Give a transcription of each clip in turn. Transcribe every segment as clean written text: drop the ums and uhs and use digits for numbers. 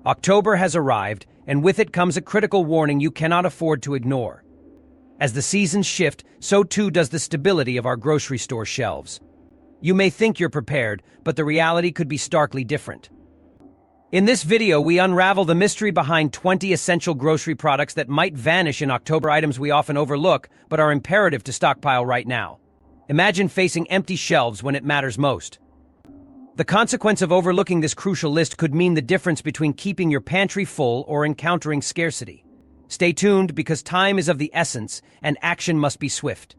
October has arrived, and with it comes a critical warning you cannot afford to ignore. As the seasons shift, so too does the stability of our grocery store shelves. You may think you're prepared, but the reality could be starkly different. In this video, we unravel the mystery behind 20 essential grocery products that might vanish in October, items we often overlook but are imperative to stockpile right now. Imagine facing empty shelves when it matters most. The consequence of overlooking this crucial list could mean the difference between keeping your pantry full or encountering scarcity. Stay tuned because time is of the essence and action must be swift.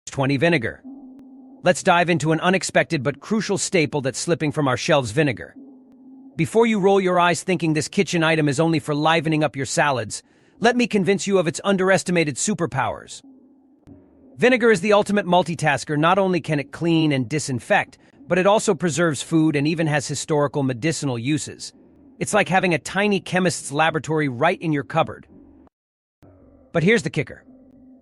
20. Vinegar. Let's dive into an unexpected but crucial staple that's slipping from our shelves: vinegar. Before you roll your eyes thinking this kitchen item is only for livening up your salads, let me convince you of its underestimated superpowers. Vinegar is the ultimate multitasker. Not only can it clean and disinfect, but it also preserves food and even has historical medicinal uses. It's like having a tiny chemist's laboratory right in your cupboard. But here's the kicker.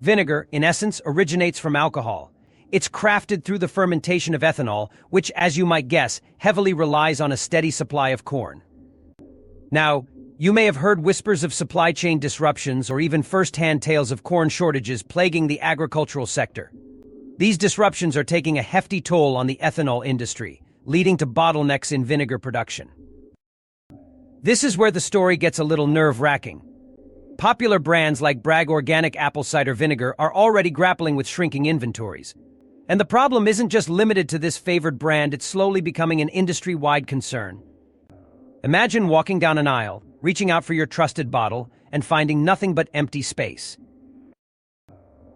Vinegar, in essence, originates from alcohol. It's crafted through the fermentation of ethanol, which, as you might guess, heavily relies on a steady supply of corn. Now, you may have heard whispers of supply chain disruptions or even first-hand tales of corn shortages plaguing the agricultural sector. These disruptions are taking a hefty toll on the ethanol industry, leading to bottlenecks in vinegar production. This is where the story gets a little nerve-wracking. Popular brands like Bragg Organic Apple Cider Vinegar are already grappling with shrinking inventories. And the problem isn't just limited to this favored brand, it's slowly becoming an industry-wide concern. Imagine walking down an aisle, reaching out for your trusted bottle, and finding nothing but empty space.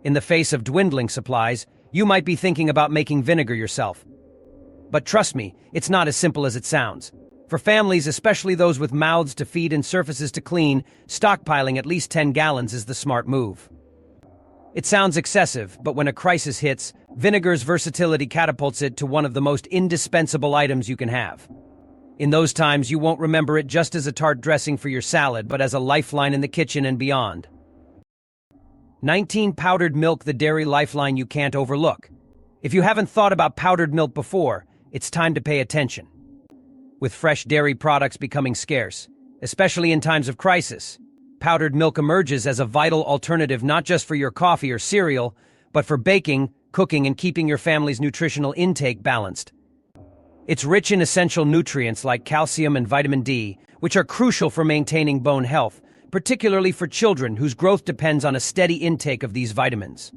In the face of dwindling supplies, you might be thinking about making vinegar yourself. But trust me, it's not as simple as it sounds. For families, especially those with mouths to feed and surfaces to clean, stockpiling at least 10 gallons is the smart move. It sounds excessive, but when a crisis hits, vinegar's versatility catapults it to one of the most indispensable items you can have. In those times, you won't remember it just as a tart dressing for your salad, but as a lifeline in the kitchen and beyond. 19. Powdered milk, the dairy lifeline you can't overlook. If you haven't thought about powdered milk before, it's time to pay attention. With fresh dairy products becoming scarce, especially in times of crisis, powdered milk emerges as a vital alternative not just for your coffee or cereal, but for baking, cooking, and keeping your family's nutritional intake balanced. It's rich in essential nutrients like calcium and vitamin D, which are crucial for maintaining bone health, particularly for children whose growth depends on a steady intake of these vitamins.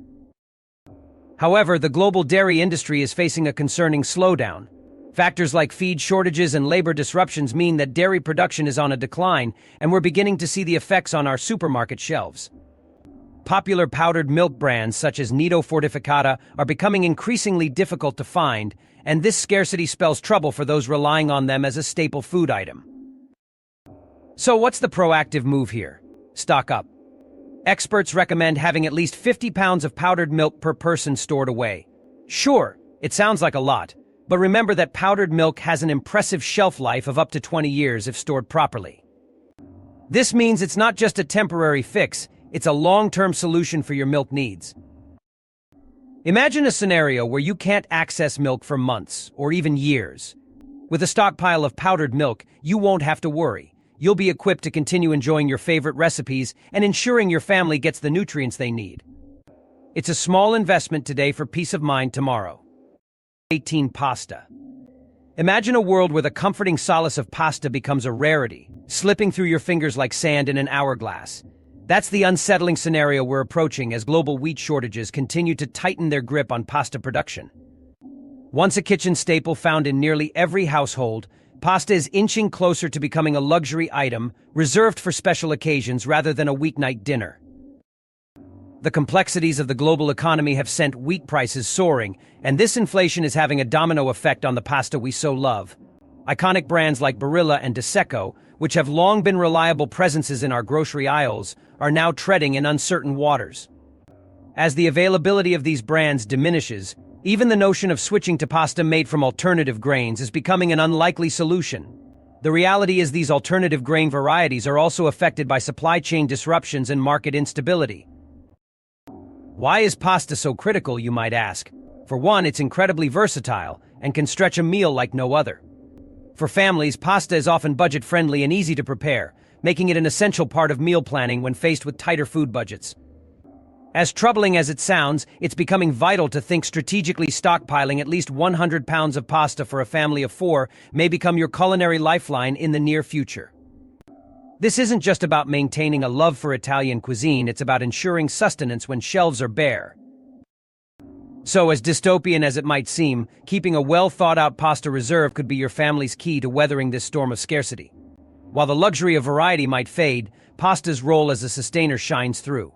However, the global dairy industry is facing a concerning slowdown. Factors like feed shortages and labor disruptions mean that dairy production is on a decline, and we're beginning to see the effects on our supermarket shelves. Popular powdered milk brands such as Nido Fortificata are becoming increasingly difficult to find, and this scarcity spells trouble for those relying on them as a staple food item. So what's the proactive move here? Stock up. Experts recommend having at least 50 pounds of powdered milk per person stored away. Sure, it sounds like a lot, but remember that powdered milk has an impressive shelf life of up to 20 years if stored properly. This means it's not just a temporary fix, it's a long-term solution for your milk needs. Imagine a scenario where you can't access milk for months or even years. With a stockpile of powdered milk, you won't have to worry. You'll be equipped to continue enjoying your favorite recipes and ensuring your family gets the nutrients they need. It's a small investment today for peace of mind tomorrow. 18. Pasta. Imagine a world where the comforting solace of pasta becomes a rarity, slipping through your fingers like sand in an hourglass. That's the unsettling scenario we're approaching as global wheat shortages continue to tighten their grip on pasta production. Once a kitchen staple found in nearly every household, pasta is inching closer to becoming a luxury item reserved for special occasions rather than a weeknight dinner. The complexities of the global economy have sent wheat prices soaring, and this inflation is having a domino effect on the pasta we so love. Iconic brands like Barilla and De Secco, which have long been reliable presences in our grocery aisles, are now treading in uncertain waters. As the availability of these brands diminishes, even the notion of switching to pasta made from alternative grains is becoming an unlikely solution. The reality is these alternative grain varieties are also affected by supply chain disruptions and market instability. Why is pasta so critical, you might ask? For one, it's incredibly versatile and can stretch a meal like no other. For families, pasta is often budget-friendly and easy to prepare, making it an essential part of meal planning when faced with tighter food budgets. As troubling as it sounds, it's becoming vital to think strategically. Stockpiling at least 100 pounds of pasta for a family of 4 may become your culinary lifeline in the near future. This isn't just about maintaining a love for Italian cuisine, it's about ensuring sustenance when shelves are bare. So, as dystopian as it might seem, keeping a well-thought-out pasta reserve could be your family's key to weathering this storm of scarcity. While the luxury of variety might fade, pasta's role as a sustainer shines through.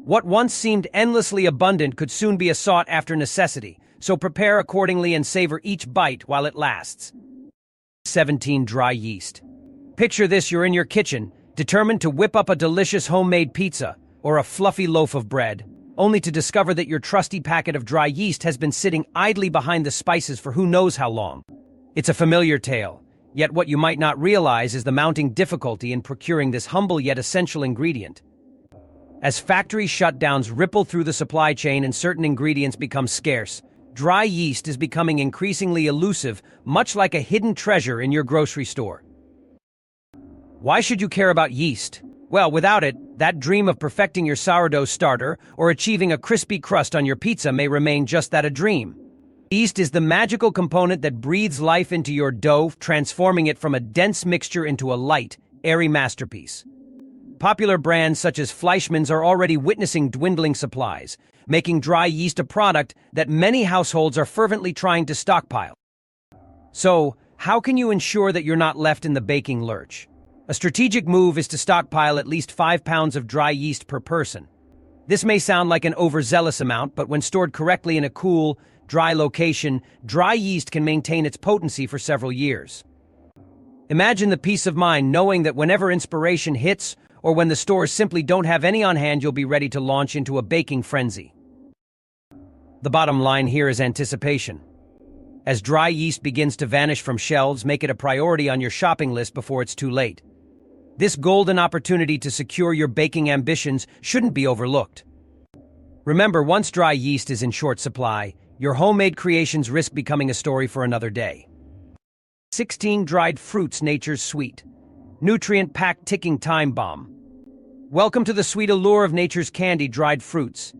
What once seemed endlessly abundant could soon be a sought-after necessity, so prepare accordingly and savor each bite while it lasts. 17. Dry yeast. Picture this: you're in your kitchen, determined to whip up a delicious homemade pizza or a fluffy loaf of bread, only to discover that your trusty packet of dry yeast has been sitting idly behind the spices for who knows how long. It's a familiar tale, yet what you might not realize is the mounting difficulty in procuring this humble yet essential ingredient. As factory shutdowns ripple through the supply chain and certain ingredients become scarce, dry yeast is becoming increasingly elusive, much like a hidden treasure in your grocery store. Why should you care about yeast? Well, without it, that dream of perfecting your sourdough starter or achieving a crispy crust on your pizza may remain just that, a dream. Yeast is the magical component that breathes life into your dough, transforming it from a dense mixture into a light, airy masterpiece. Popular brands such as Fleischmann's are already witnessing dwindling supplies, making dry yeast a product that many households are fervently trying to stockpile. So, how can you ensure that you're not left in the baking lurch? A strategic move is to stockpile at least 5 pounds of dry yeast per person. This may sound like an overzealous amount, but when stored correctly in a cool, dry location, dry yeast can maintain its potency for several years. Imagine the peace of mind knowing that whenever inspiration hits, or when the stores simply don't have any on hand, you'll be ready to launch into a baking frenzy. The bottom line here is anticipation. As dry yeast begins to vanish from shelves, make it a priority on your shopping list before it's too late. This golden opportunity to secure your baking ambitions shouldn't be overlooked. Remember, once dry yeast is in short supply, your homemade creations risk becoming a story for another day. 16. Dried fruits, nature's sweet. Nutrient-packed ticking time bomb. Welcome to the sweet allure of nature's candy, dried fruits.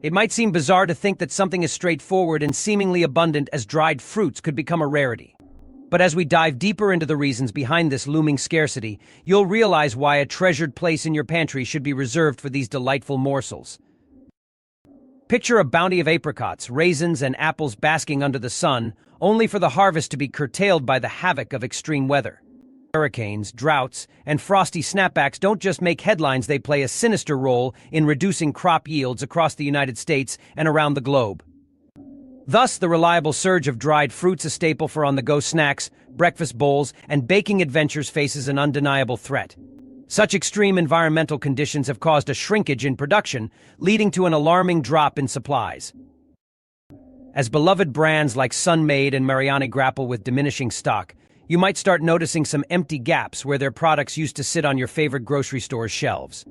It might seem bizarre to think that something as straightforward and seemingly abundant as dried fruits could become a rarity. But as we dive deeper into the reasons behind this looming scarcity, you'll realize why a treasured place in your pantry should be reserved for these delightful morsels. Picture a bounty of apricots, raisins, and apples basking under the sun, only for the harvest to be curtailed by the havoc of extreme weather. Hurricanes, droughts, and frosty snapbacks don't just make headlines, they play a sinister role in reducing crop yields across the United States and around the globe. Thus, the reliable surge of dried fruits, a staple for on-the-go snacks, breakfast bowls, and baking adventures, faces an undeniable threat. Such extreme environmental conditions have caused a shrinkage in production, leading to an alarming drop in supplies. As beloved brands like Sun-Maid and Mariani grapple with diminishing stock, you might start noticing some empty gaps where their products used to sit on your favorite grocery store's shelves.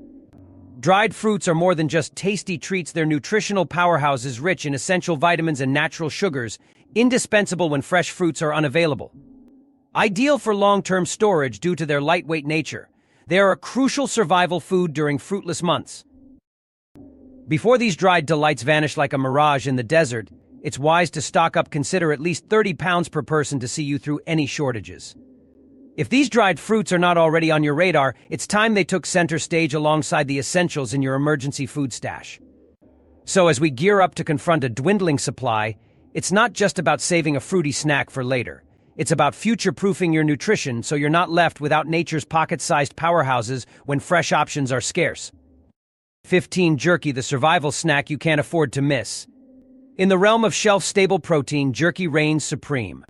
Dried fruits are more than just tasty treats, they're nutritional powerhouses rich in essential vitamins and natural sugars, indispensable when fresh fruits are unavailable. Ideal for long-term storage due to their lightweight nature, they are a crucial survival food during fruitless months. Before these dried delights vanish like a mirage in the desert, it's wise to stock up. Consider at least 30 pounds per person to see you through any shortages. If these dried fruits are not already on your radar, it's time they took center stage alongside the essentials in your emergency food stash. So as we gear up to confront a dwindling supply, it's not just about saving a fruity snack for later. It's about future-proofing your nutrition so you're not left without nature's pocket-sized powerhouses when fresh options are scarce. 15. Jerky, the survival snack you can't afford to miss. In the realm of shelf-stable protein, jerky reigns supreme.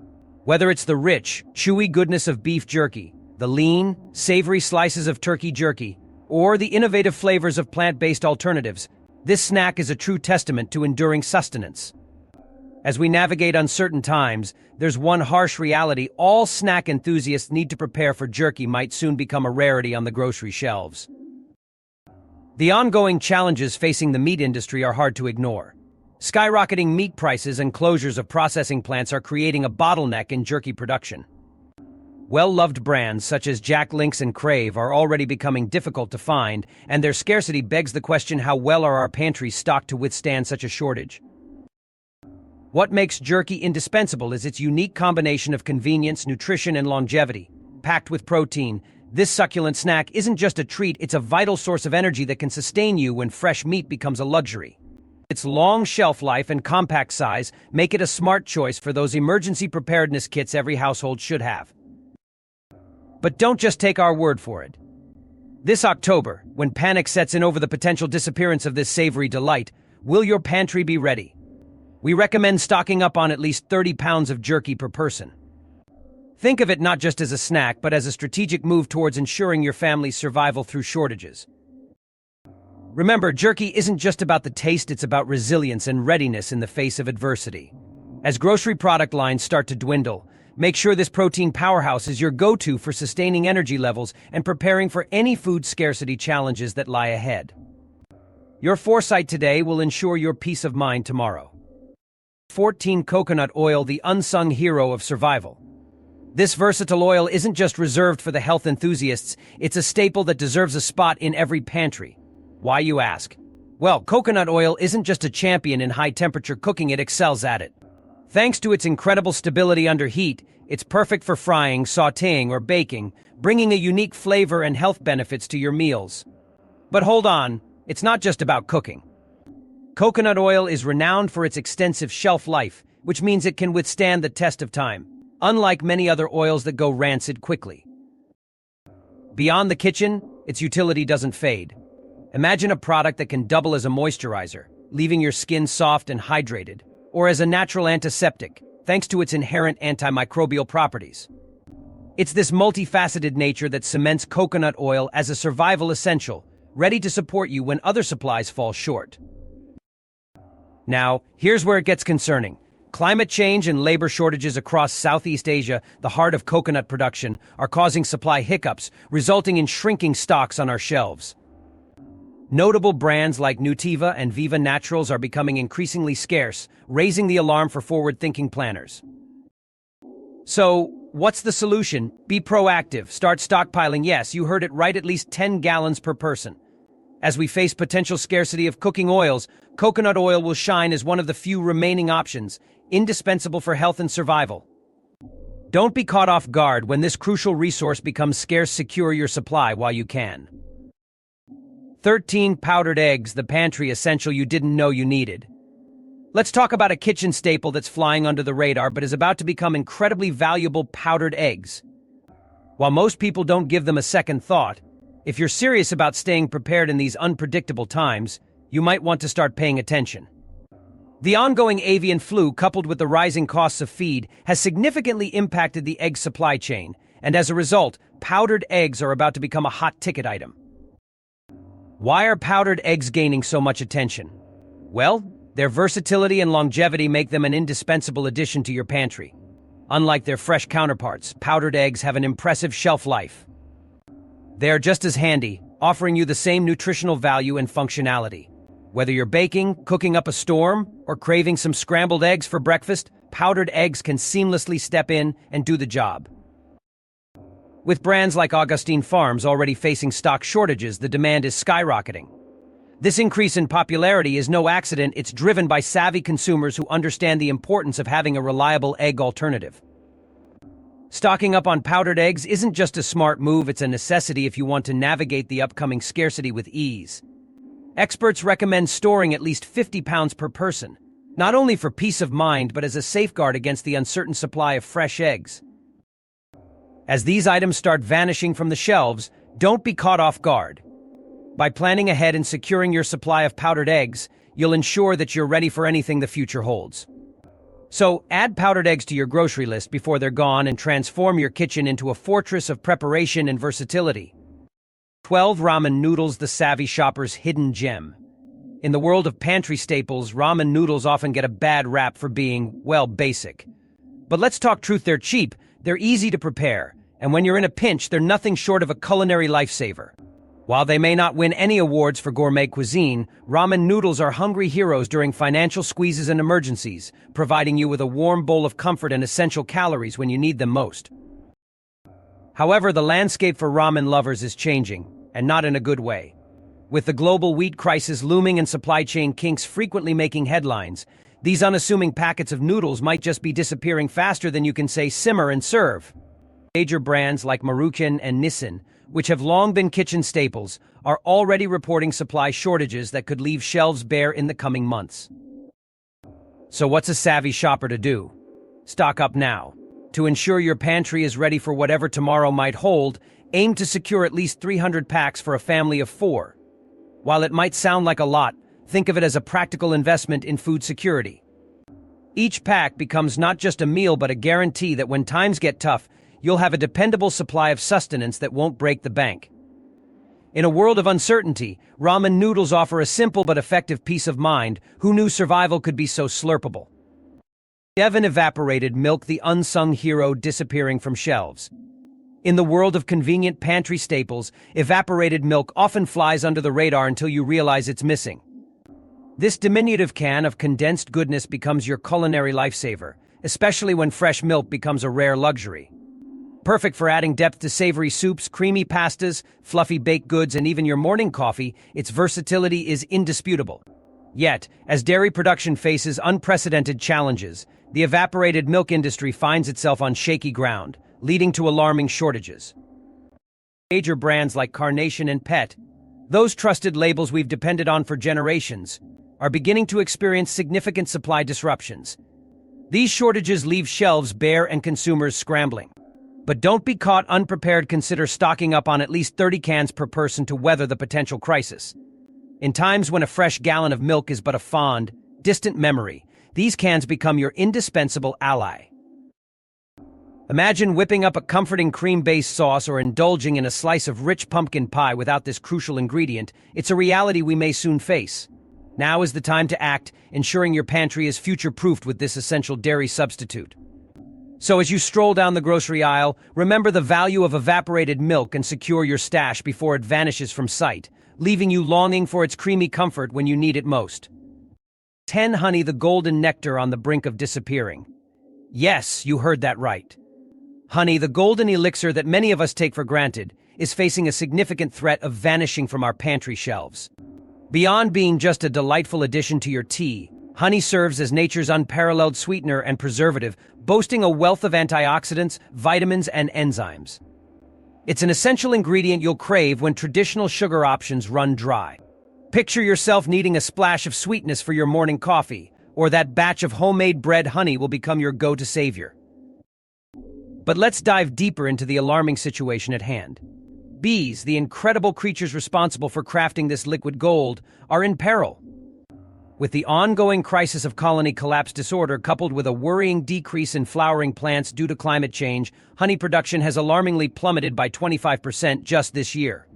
Whether it's the rich, chewy goodness of beef jerky, the lean, savory slices of turkey jerky, or the innovative flavors of plant-based alternatives, this snack is a true testament to enduring sustenance. As we navigate uncertain times, there's one harsh reality: all snack enthusiasts need to prepare for jerky might soon become a rarity on the grocery shelves. The ongoing challenges facing the meat industry are hard to ignore. Skyrocketing meat prices and closures of processing plants are creating a bottleneck in jerky production. Well-loved brands such as Jack Link's and Crave are already becoming difficult to find, and their scarcity begs the question: how well are our pantries stocked to withstand such a shortage? What makes jerky indispensable is its unique combination of convenience, nutrition, and longevity. Packed with protein, this succulent snack isn't just a treat, it's a vital source of energy that can sustain you when fresh meat becomes a luxury. Its long shelf life and compact size make it a smart choice for those emergency preparedness kits every household should have. But don't just take our word for it. This October, when panic sets in over the potential disappearance of this savory delight, will your pantry be ready? We recommend stocking up on at least 30 pounds of jerky per person. Think of it not just as a snack, but as a strategic move towards ensuring your family's survival through shortages. Remember, jerky isn't just about the taste, it's about resilience and readiness in the face of adversity. As grocery product lines start to dwindle, make sure this protein powerhouse is your go-to for sustaining energy levels and preparing for any food scarcity challenges that lie ahead. Your foresight today will ensure your peace of mind tomorrow. 14. Coconut oil, the unsung hero of survival. This versatile oil isn't just reserved for the health enthusiasts, it's a staple that deserves a spot in every pantry. Why, you ask? Well, coconut oil isn't just a champion in high-temperature cooking, it excels at it. Thanks to its incredible stability under heat, it's perfect for frying, sautéing, or baking, bringing a unique flavor and health benefits to your meals. But hold on, it's not just about cooking. Coconut oil is renowned for its extensive shelf life, which means it can withstand the test of time, unlike many other oils that go rancid quickly. Beyond the kitchen, its utility doesn't fade. Imagine a product that can double as a moisturizer, leaving your skin soft and hydrated, or as a natural antiseptic, thanks to its inherent antimicrobial properties. It's this multifaceted nature that cements coconut oil as a survival essential, ready to support you when other supplies fall short. Now, here's where it gets concerning. Climate change and labor shortages across Southeast Asia, the heart of coconut production, are causing supply hiccups, resulting in shrinking stocks on our shelves. Notable brands like Nutiva and Viva Naturals are becoming increasingly scarce, raising the alarm for forward-thinking planners. So, what's the solution? Be proactive. Start stockpiling. Yes, you heard it right, at least 10 gallons per person. As we face potential scarcity of cooking oils, coconut oil will shine as one of the few remaining options, indispensable for health and survival. Don't be caught off guard when this crucial resource becomes scarce. Secure your supply while you can. 13. Powdered eggs, the pantry essential you didn't know you needed. Let's talk about a kitchen staple that's flying under the radar but is about to become incredibly valuable: powdered eggs. While most people don't give them a second thought, if you're serious about staying prepared in these unpredictable times, you might want to start paying attention. The ongoing avian flu, coupled with the rising costs of feed, has significantly impacted the egg supply chain, and as a result, powdered eggs are about to become a hot-ticket item. Why are powdered eggs gaining so much attention? Well, their versatility and longevity make them an indispensable addition to your pantry. Unlike their fresh counterparts, powdered eggs have an impressive shelf life. They are just as handy, offering you the same nutritional value and functionality. Whether you're baking, cooking up a storm, or craving some scrambled eggs for breakfast, powdered eggs can seamlessly step in and do the job. With brands like Augustine Farms already facing stock shortages, the demand is skyrocketing. This increase in popularity is no accident. It's driven by savvy consumers who understand the importance of having a reliable egg alternative. Stocking up on powdered eggs isn't just a smart move, it's a necessity if you want to navigate the upcoming scarcity with ease. Experts recommend storing at least 50 pounds per person, not only for peace of mind but as a safeguard against the uncertain supply of fresh eggs. As these items start vanishing from the shelves, don't be caught off guard. By planning ahead and securing your supply of powdered eggs, you'll ensure that you're ready for anything the future holds. So, add powdered eggs to your grocery list before they're gone and transform your kitchen into a fortress of preparation and versatility. 12. Ramen noodles, the savvy shopper's hidden gem. In the world of pantry staples, ramen noodles often get a bad rap for being, well, basic. But let's talk truth, they're cheap, they're easy to prepare, and when you're in a pinch, they're nothing short of a culinary lifesaver. While they may not win any awards for gourmet cuisine, ramen noodles are hungry heroes during financial squeezes and emergencies, providing you with a warm bowl of comfort and essential calories when you need them most. However, the landscape for ramen lovers is changing, and not in a good way. With the global wheat crisis looming and supply chain kinks frequently making headlines, these unassuming packets of noodles might just be disappearing faster than you can say simmer and serve. Major brands like Maruchan and Nissin, which have long been kitchen staples, are already reporting supply shortages that could leave shelves bare in the coming months. So what's a savvy shopper to do? Stock up now. To ensure your pantry is ready for whatever tomorrow might hold, aim to secure at least 300 packs for a family of 4. While it might sound like a lot, think of it as a practical investment in food security. Each pack becomes not just a meal but a guarantee that when times get tough, you'll have a dependable supply of sustenance that won't break the bank. In a world of uncertainty, ramen noodles offer a simple but effective peace of mind. Who knew survival could be so slurpable? Evaporated milk, the unsung hero disappearing from shelves. In the world of convenient pantry staples, evaporated milk often flies under the radar until you realize it's missing. This diminutive can of condensed goodness becomes your culinary lifesaver, especially when fresh milk becomes a rare luxury. Perfect for adding depth to savory soups, creamy pastas, fluffy baked goods, and even your morning coffee, its versatility is indisputable. Yet, as dairy production faces unprecedented challenges, the evaporated milk industry finds itself on shaky ground, leading to alarming shortages. Major brands like Carnation and Pet, those trusted labels we've depended on for generations, are beginning to experience significant supply disruptions. These shortages leave shelves bare and consumers scrambling. But don't be caught unprepared. Consider stocking up on at least 30 cans per person to weather the potential crisis. In times when a fresh gallon of milk is but a fond, distant memory, these cans become your indispensable ally. Imagine whipping up a comforting cream-based sauce or indulging in a slice of rich pumpkin pie without this crucial ingredient. It's a reality we may soon face. Now is the time to act, ensuring your pantry is future-proofed with this essential dairy substitute. So as you stroll down the grocery aisle, remember the value of evaporated milk and secure your stash before it vanishes from sight, leaving you longing for its creamy comfort when you need it most. 10. Honey, the golden nectar on the brink of disappearing. Yes, you heard that right. Honey, the golden elixir that many of us take for granted, is facing a significant threat of vanishing from our pantry shelves. Beyond being just a delightful addition to your tea, honey serves as nature's unparalleled sweetener and preservative, boasting a wealth of antioxidants, vitamins, and enzymes. It's an essential ingredient you'll crave when traditional sugar options run dry. Picture yourself needing a splash of sweetness for your morning coffee, or that batch of homemade bread. Honey will become your go-to savior. But let's dive deeper into the alarming situation at hand. Bees, the incredible creatures responsible for crafting this liquid gold, are in peril. With the ongoing crisis of colony collapse disorder coupled with a worrying decrease in flowering plants due to climate change, honey production has alarmingly plummeted by 25% just this year.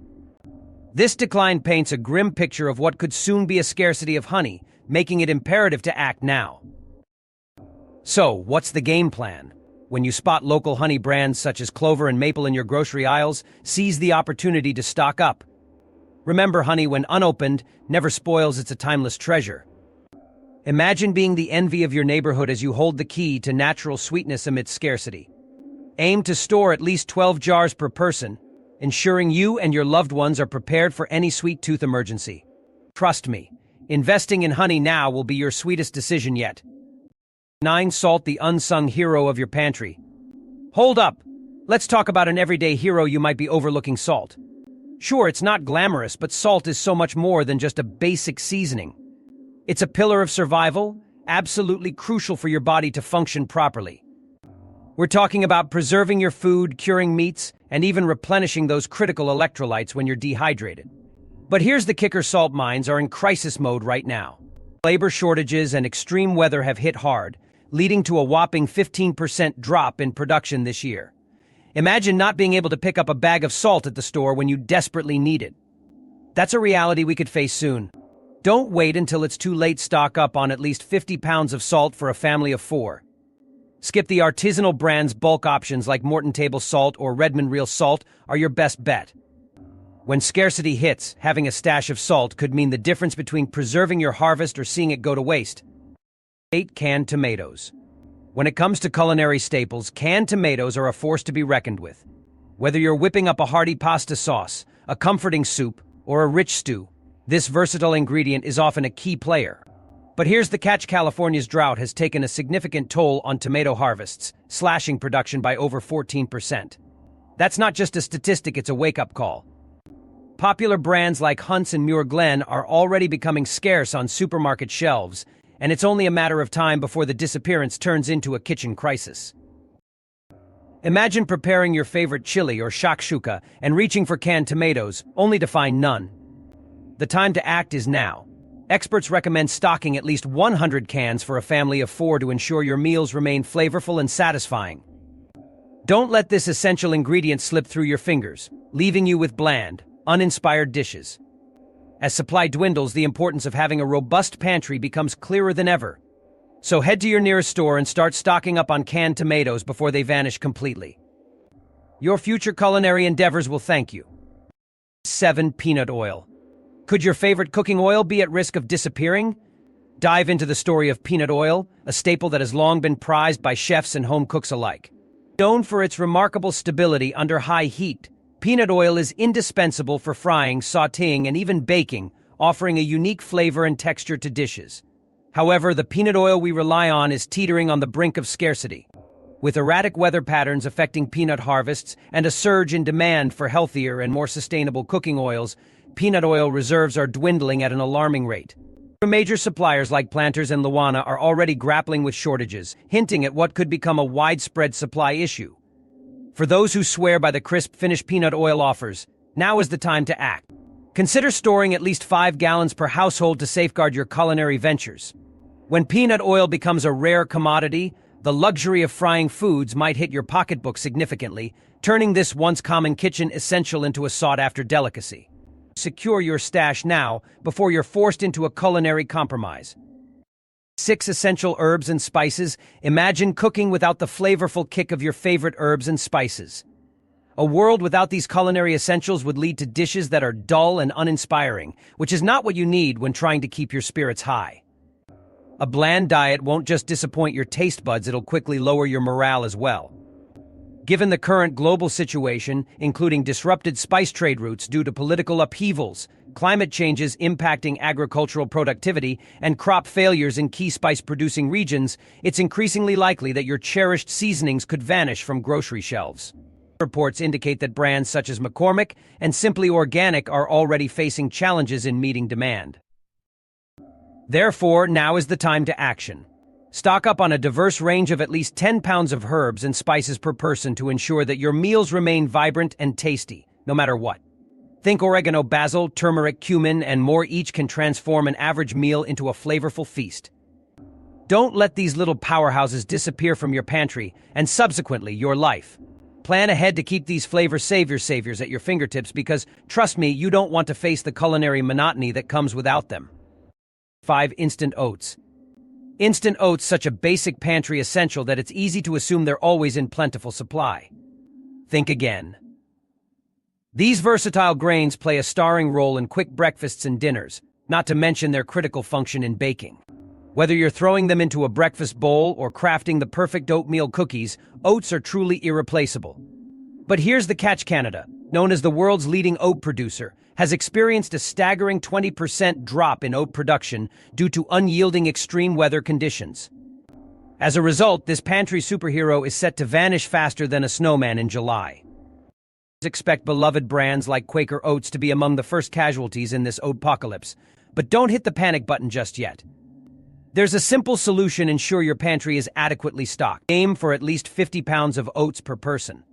This decline paints a grim picture of what could soon be a scarcity of honey, making it imperative to act now. So, what's the game plan? When you spot local honey brands such as Clover and Maple in your grocery aisles, seize the opportunity to stock up. Remember, honey, when unopened, never spoils. It's a timeless treasure. Imagine being the envy of your neighborhood as you hold the key to natural sweetness amidst scarcity. Aim to store at least 12 jars per person, ensuring you and your loved ones are prepared for any sweet tooth emergency. Trust me, investing in honey now will be your sweetest decision yet. 9. Salt, the unsung hero of your pantry. Hold up! Let's talk about an everyday hero you might be overlooking: salt. Sure, it's not glamorous, but salt is so much more than just a basic seasoning. It's a pillar of survival, absolutely crucial for your body to function properly. We're talking about preserving your food, curing meats, and even replenishing those critical electrolytes when you're dehydrated. But here's the kicker: salt mines are in crisis mode right now. Labor shortages and extreme weather have hit hard, leading to a whopping 15% drop in production this year. Imagine not being able to pick up a bag of salt at the store when you desperately need it. That's a reality we could face soon. Don't wait until it's too late. Stock up on at least 50 pounds of salt for a family of 4. Skip the artisanal brands. Bulk options like Morton Table Salt or Redmond Real Salt are your best bet. When scarcity hits, having a stash of salt could mean the difference between preserving your harvest or seeing it go to waste. 8. Canned tomatoes. When it comes to culinary staples, canned tomatoes are a force to be reckoned with. Whether you're whipping up a hearty pasta sauce, a comforting soup, or a rich stew, this versatile ingredient is often a key player. But here's the catch: California's drought has taken a significant toll on tomato harvests, slashing production by over 14%. That's not just a statistic, it's a wake-up call. Popular brands like Hunt's and Muir Glen are already becoming scarce on supermarket shelves, and it's only a matter of time before the disappearance turns into a kitchen crisis. Imagine preparing your favorite chili or shakshuka and reaching for canned tomatoes, only to find none. The time to act is now. Experts recommend stocking at least 100 cans for a family of 4 to ensure your meals remain flavorful and satisfying. Don't let this essential ingredient slip through your fingers, leaving you with bland, uninspired dishes. As supply dwindles, the importance of having a robust pantry becomes clearer than ever. So head to your nearest store and start stocking up on canned tomatoes before they vanish completely. Your future culinary endeavors will thank you. 7. Peanut oil. Could your favorite cooking oil be at risk of disappearing? Dive into the story of peanut oil, a staple that has long been prized by chefs and home cooks alike. Known for its remarkable stability under high heat, peanut oil is indispensable for frying, sautéing, and even baking, offering a unique flavor and texture to dishes. However, the peanut oil we rely on is teetering on the brink of scarcity. With erratic weather patterns affecting peanut harvests and a surge in demand for healthier and more sustainable cooking oils, peanut oil reserves are dwindling at an alarming rate. Major suppliers like Planters and Luana are already grappling with shortages, hinting at what could become a widespread supply issue. For those who swear by the crisp finished peanut oil offers, now is the time to act. Consider storing at least 5 gallons per household to safeguard your culinary ventures. When peanut oil becomes a rare commodity, the luxury of frying foods might hit your pocketbook significantly, turning this once common kitchen essential into a sought-after delicacy. Secure your stash now before you're forced into a culinary compromise. 6. Essential herbs and spices. Imagine cooking without the flavorful kick of your favorite herbs and spices. A world without these culinary essentials would lead to dishes that are dull and uninspiring, which is not what you need when trying to keep your spirits high. A bland diet won't just disappoint your taste buds, it'll quickly lower your morale as well. Given the current global situation, including disrupted spice trade routes due to political upheavals, climate changes impacting agricultural productivity, and crop failures in key spice-producing regions, it's increasingly likely that your cherished seasonings could vanish from grocery shelves. Reports indicate that brands such as McCormick and Simply Organic are already facing challenges in meeting demand. Therefore, now is the time to action. Stock up on a diverse range of at least 10 pounds of herbs and spices per person to ensure that your meals remain vibrant and tasty, no matter what. Think oregano, basil, turmeric, cumin, and more. Each can transform an average meal into a flavorful feast. Don't let these little powerhouses disappear from your pantry and subsequently your life. Plan ahead to keep these flavor saviors at your fingertips because, trust me, you don't want to face the culinary monotony that comes without them. 5. Instant oats. Instant oats, such a basic pantry essential that it's easy to assume they're always in plentiful supply. Think again. These versatile grains play a starring role in quick breakfasts and dinners, not to mention their critical function in baking. Whether you're throwing them into a breakfast bowl or crafting the perfect oatmeal cookies, oats are truly irreplaceable. But here's the catch: Canada, known as the world's leading oat producer, has experienced a staggering 20% drop in oat production due to unyielding extreme weather conditions. As a result, this pantry superhero is set to vanish faster than a snowman in July. Expect beloved brands like Quaker Oats to be among the first casualties in this oatpocalypse, but don't hit the panic button just yet. There's a simple solution: ensure your pantry is adequately stocked. Aim for at least 50 pounds of oats per person.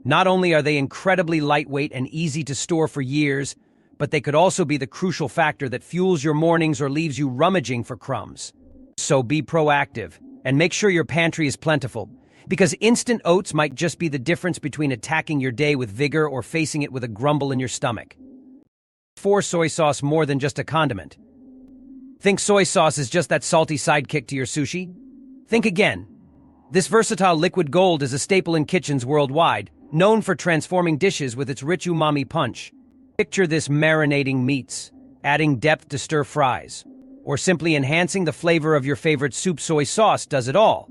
Not only are they incredibly lightweight and easy to store for years, but they could also be the crucial factor that fuels your mornings or leaves you rummaging for crumbs. So be proactive and make sure your pantry is plentiful, because instant oats might just be the difference between attacking your day with vigor or facing it with a grumble in your stomach. 4. Soy sauce. More than just a condiment. Think soy sauce is just that salty sidekick to your sushi? Think again. This versatile liquid gold is a staple in kitchens worldwide, known for transforming dishes with its rich umami punch. Picture this marinating meats, adding depth to stir fries, or simply enhancing the flavor of your favorite soup. Soy sauce does it all.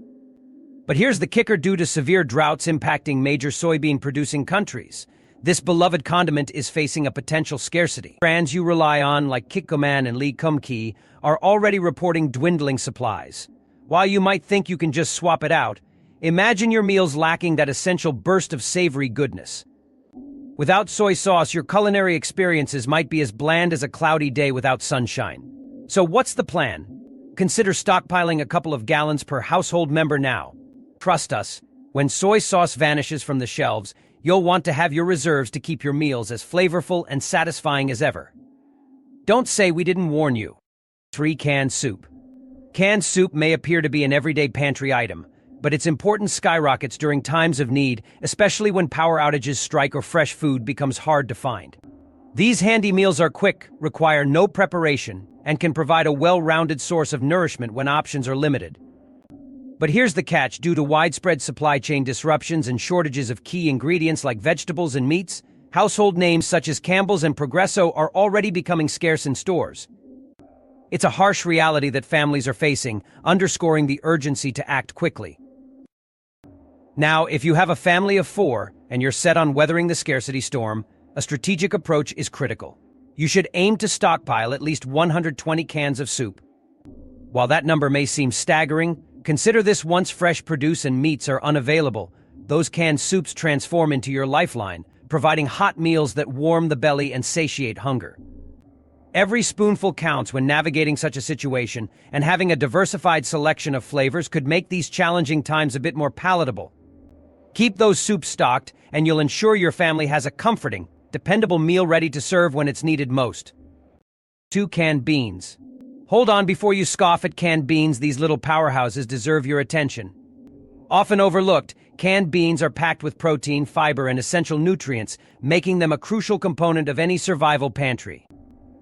But here's the kicker: due to severe droughts impacting major soybean-producing countries, this beloved condiment is facing a potential scarcity. Brands you rely on, like Kikkoman and Lee Kum Kee, are already reporting dwindling supplies. While you might think you can just swap it out, imagine your meals lacking that essential burst of savory goodness. Without soy sauce, your culinary experiences might be as bland as a cloudy day without sunshine. So what's the plan? Consider stockpiling a couple of gallons per household member now. Trust us, when soy sauce vanishes from the shelves, you'll want to have your reserves to keep your meals as flavorful and satisfying as ever. Don't say we didn't warn you. 3. Canned soup. Canned soup may appear to be an everyday pantry item, but its importance skyrockets during times of need, especially when power outages strike or fresh food becomes hard to find. These handy meals are quick, require no preparation, and can provide a well-rounded source of nourishment when options are limited. But here's the catch: due to widespread supply chain disruptions and shortages of key ingredients like vegetables and meats, household names such as Campbell's and Progresso are already becoming scarce in stores. It's a harsh reality that families are facing, underscoring the urgency to act quickly. Now, if you have a family of 4 and you're set on weathering the scarcity storm, a strategic approach is critical. You should aim to stockpile at least 120 cans of soup. While that number may seem staggering, consider this: once fresh produce and meats are unavailable, those canned soups transform into your lifeline, providing hot meals that warm the belly and satiate hunger. Every spoonful counts when navigating such a situation, and having a diversified selection of flavors could make these challenging times a bit more palatable. Keep those soups stocked, and you'll ensure your family has a comforting, dependable meal ready to serve when it's needed most. 2. Canned beans. Hold on before you scoff at canned beans. These little powerhouses deserve your attention. Often overlooked, canned beans are packed with protein, fiber, and essential nutrients, making them a crucial component of any survival pantry.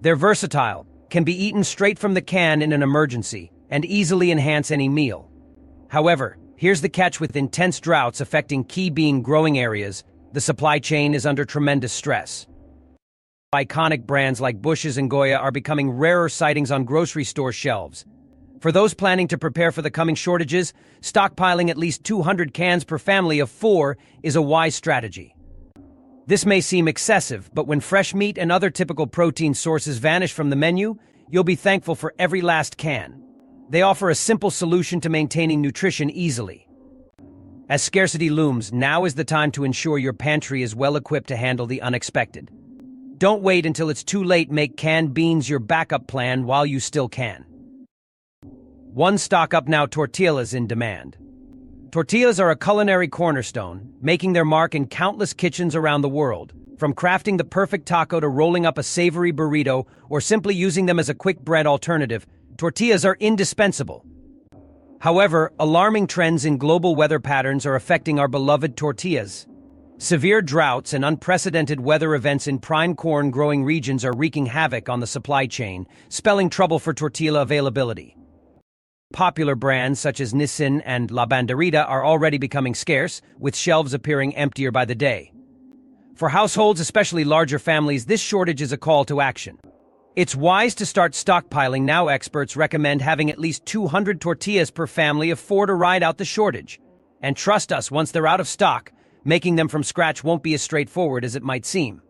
They're versatile, can be eaten straight from the can in an emergency, and easily enhance any meal. However, here's the catch: with intense droughts affecting key bean growing areas, the supply chain is under tremendous stress. Iconic brands like Bush's and Goya are becoming rarer sightings on grocery store shelves. For those planning to prepare for the coming shortages, stockpiling at least 200 cans per family of 4 is a wise strategy. This may seem excessive, but when fresh meat and other typical protein sources vanish from the menu, you'll be thankful for every last can. They offer a simple solution to maintaining nutrition easily. As scarcity looms, now is the time to ensure your pantry is well equipped to handle the unexpected. Don't wait until it's too late. Make canned beans your backup plan while you still can. 1. Stock up now. Tortillas in demand. Tortillas are a culinary cornerstone, making their mark in countless kitchens around the world. From crafting the perfect taco to rolling up a savory burrito or simply using them as a quick bread alternative, tortillas are indispensable. However, alarming trends in global weather patterns are affecting our beloved tortillas. Severe droughts and unprecedented weather events in prime corn-growing regions are wreaking havoc on the supply chain, spelling trouble for tortilla availability. Popular brands such as Nissin and La Banderita are already becoming scarce, with shelves appearing emptier by the day. For households, especially larger families, this shortage is a call to action. It's wise to start stockpiling now. Experts recommend having at least 200 tortillas per family of 4 to ride out the shortage. And trust us, once they're out of stock, making them from scratch won't be as straightforward as it might seem.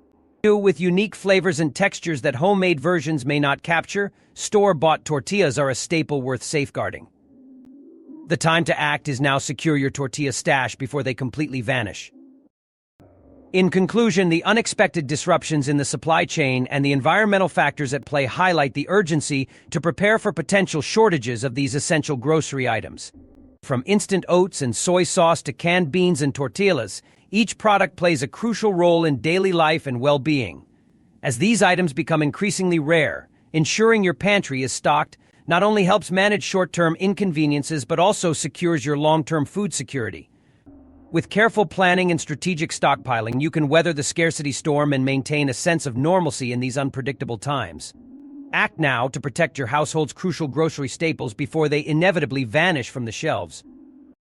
With unique flavors and textures that homemade versions may not capture, store-bought tortillas are a staple worth safeguarding. The time to act is now. Secure your tortilla stash before they completely vanish. In conclusion, the unexpected disruptions in the supply chain and the environmental factors at play highlight the urgency to prepare for potential shortages of these essential grocery items. From instant oats and soy sauce to canned beans and tortillas, each product plays a crucial role in daily life and well-being. As these items become increasingly rare, ensuring your pantry is stocked not only helps manage short-term inconveniences but also secures your long-term food security. With careful planning and strategic stockpiling, you can weather the scarcity storm and maintain a sense of normalcy in these unpredictable times. Act now to protect your household's crucial grocery staples before they inevitably vanish from the shelves.